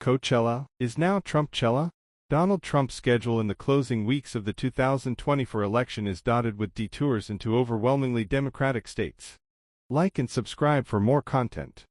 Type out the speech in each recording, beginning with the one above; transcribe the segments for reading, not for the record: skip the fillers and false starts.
Coachella is now Trumpchella? Donald Trump's schedule in the closing weeks of the 2024 election is dotted with detours into overwhelmingly Democratic states. Like and subscribe for more content.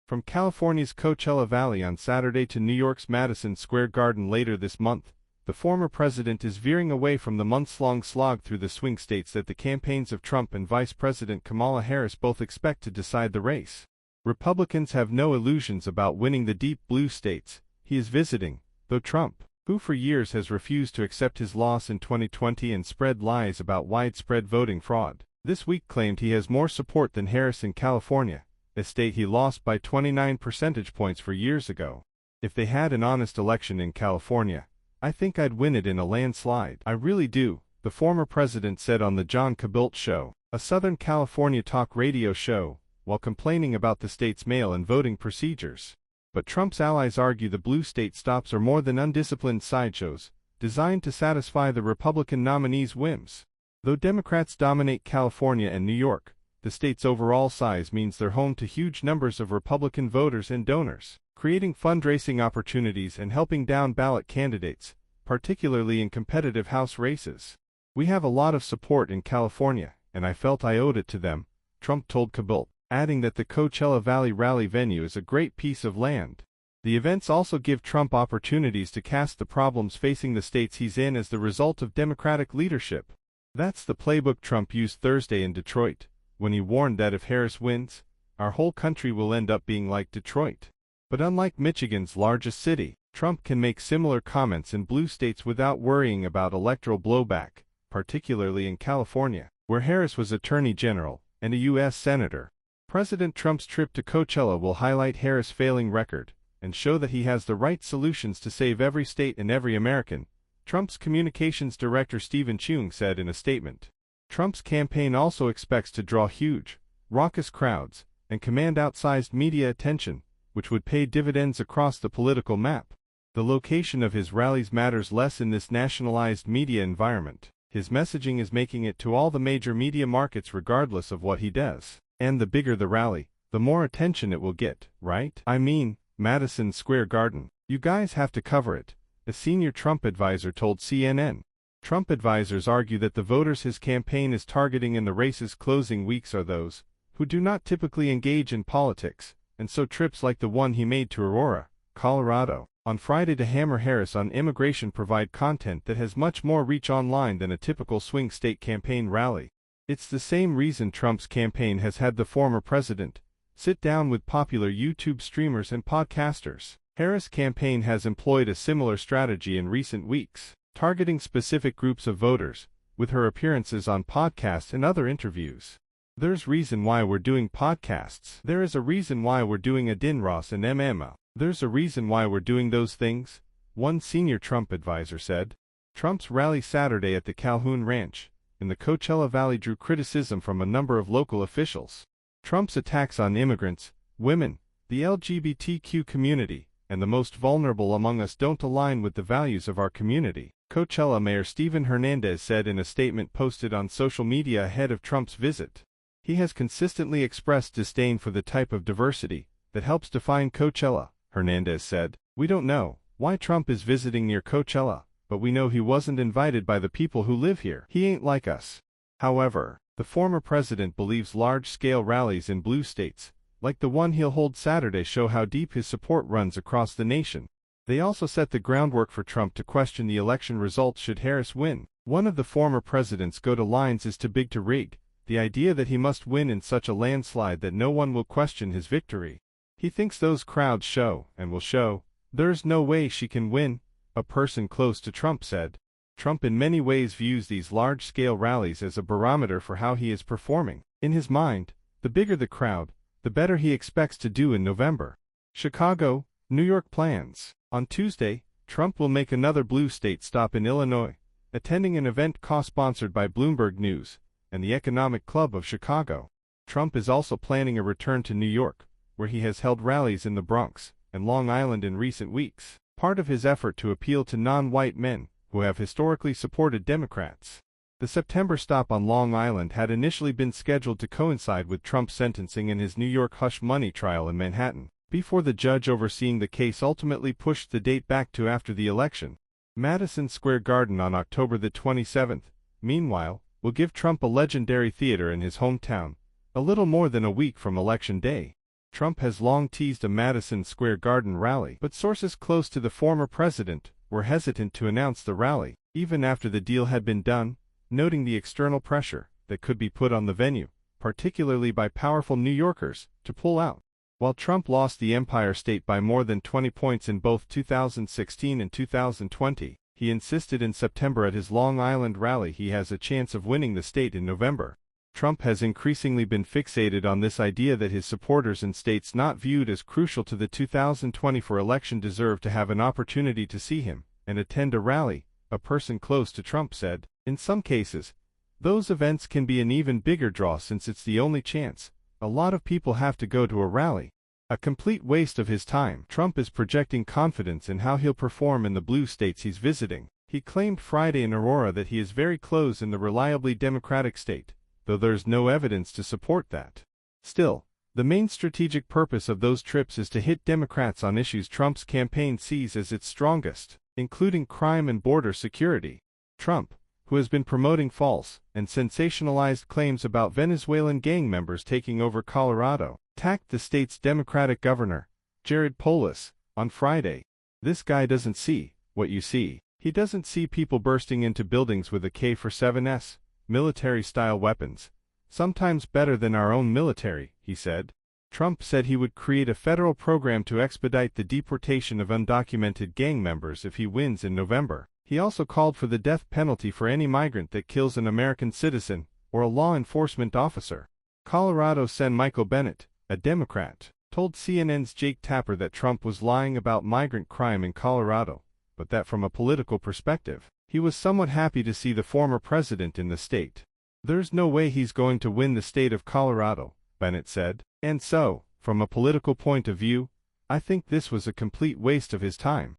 From California's Coachella Valley on Saturday to New York's Madison Square Garden later this month, the former president is veering away from the months-long slog through the swing states that the campaigns of Trump and Vice President Kamala Harris both expect to decide the race. Republicans have no illusions about winning the deep blue states he is visiting, though Trump, who for years has refused to accept his loss in 2020 and spread lies about widespread voting fraud, this week claimed he has more support than Harris in California, a state he lost by 29 percentage points 4 years ago. If they had an honest election in California, I think I'd win it in a landslide. I really do, the former president said on the John Cabilt Show, a Southern California talk radio show, while complaining about the state's mail-in voting procedures. But Trump's allies argue the blue state stops are more than undisciplined sideshows, designed to satisfy the Republican nominees' whims. Though Democrats dominate California and New York, the state's overall size means they're home to huge numbers of Republican voters and donors, creating fundraising opportunities and helping down ballot candidates, particularly in competitive House races. We have a lot of support in California, and I felt I owed it to them, Trump told Cabilt, adding that the Coachella Valley rally venue is a great piece of land. The events also give Trump opportunities to cast the problems facing the states he's in as the result of Democratic leadership. That's the playbook Trump used Thursday in Detroit, when he warned that if Harris wins, our whole country will end up being like Detroit. But unlike Michigan's largest city, Trump can make similar comments in blue states without worrying about electoral blowback, particularly in California, where Harris was Attorney General and a U.S. Senator. President Trump's trip to Coachella will highlight Harris' failing record and show that he has the right solutions to save every state and every American, Trump's communications director Stephen Chung said in a statement. Trump's campaign also expects to draw huge, raucous crowds and command outsized media attention, which would pay dividends across the political map. The location of his rallies matters less in this nationalized media environment. His messaging is making it to all the major media markets regardless of what he does. And the bigger the rally, the more attention it will get, right? I mean, Madison Square Garden. You guys have to cover it, a senior Trump advisor told CNN. Trump advisors argue that the voters his campaign is targeting in the race's closing weeks are those who do not typically engage in politics, and so trips like the one he made to Aurora, Colorado, on Friday to hammer Harris on immigration provide content that has much more reach online than a typical swing state campaign rally. It's the same reason Trump's campaign has had the former president sit down with popular YouTube streamers and podcasters. Harris' campaign has employed a similar strategy in recent weeks, targeting specific groups of voters, with her appearances on podcasts and other interviews. There's reason why we're doing podcasts. There is a reason why we're doing Adin Ross and MMA. There's a reason why we're doing those things, one senior Trump advisor said. Trump's rally Saturday at the Calhoun Ranch in the Coachella Valley drew criticism from a number of local officials. Trump's attacks on immigrants, women, the LGBTQ community, and the most vulnerable among us don't align with the values of our community, Coachella Mayor Stephen Hernandez said in a statement posted on social media ahead of Trump's visit. He has consistently expressed disdain for the type of diversity that helps define Coachella, Hernandez said. We don't know why Trump is visiting near Coachella, but we know he wasn't invited by the people who live here. He ain't like us. However, the former president believes large-scale rallies in blue states, like the one he'll hold Saturday, show how deep his support runs across the nation. They also set the groundwork for Trump to question the election results should Harris win. One of the former president's go-to lines is too big to rig, the idea that he must win in such a landslide that no one will question his victory. He thinks those crowds show, and will show, there's no way she can win, a person close to Trump said. Trump in many ways views these large-scale rallies as a barometer for how he is performing. In his mind, the bigger the crowd, the better he expects to do in November. Chicago, New York plans. On Tuesday, Trump will make another blue state stop in Illinois, attending an event co-sponsored by Bloomberg News and the Economic Club of Chicago. Trump is also planning a return to New York, where he has held rallies in the Bronx and Long Island in recent weeks, part of his effort to appeal to non-white men who have historically supported Democrats. The September stop on Long Island had initially been scheduled to coincide with Trump's sentencing in his New York hush money trial in Manhattan. before the judge overseeing the case ultimately pushed the date back to after the election. Madison Square Garden on October the 27th, meanwhile, will give Trump a legendary theater in his hometown, a little more than a week from Election Day. Trump has long teased a Madison Square Garden rally, but sources close to the former president were hesitant to announce the rally, even after the deal had been done, noting the external pressure that could be put on the venue, particularly by powerful New Yorkers, to pull out. While Trump lost the Empire State by more than 20 points in both 2016 and 2020, he insisted in September at his Long Island rally he has a chance of winning the state in November. Trump has increasingly been fixated on this idea that his supporters in states not viewed as crucial to the 2024 election deserve to have an opportunity to see him and attend a rally, a person close to Trump said. In some cases, those events can be an even bigger draw since it's the only chance. A lot of people have to go to a rally. A complete waste of his time. Trump is projecting confidence in how he'll perform in the blue states he's visiting. He claimed Friday in Aurora that he is very close in the reliably Democratic state, though there's no evidence to support that. Still, the main strategic purpose of those trips is to hit Democrats on issues Trump's campaign sees as its strongest, including crime and border security. Trump, who has been promoting false and sensationalized claims about Venezuelan gang members taking over Colorado, attacked the state's Democratic governor, Jared Polis, on Friday. This guy doesn't see what you see. He doesn't see people bursting into buildings with AK-47s, military-style weapons, sometimes better than our own military, he said. Trump said he would create a federal program to expedite the deportation of undocumented gang members if he wins in November. He also called for the death penalty for any migrant that kills an American citizen or a law enforcement officer. Colorado Sen. Michael Bennet, a Democrat, told CNN's Jake Tapper that Trump was lying about migrant crime in Colorado, but that from a political perspective, he was somewhat happy to see the former president in the state. There's no way he's going to win the state of Colorado, Bennet said. And so, from a political point of view, I think this was a complete waste of his time.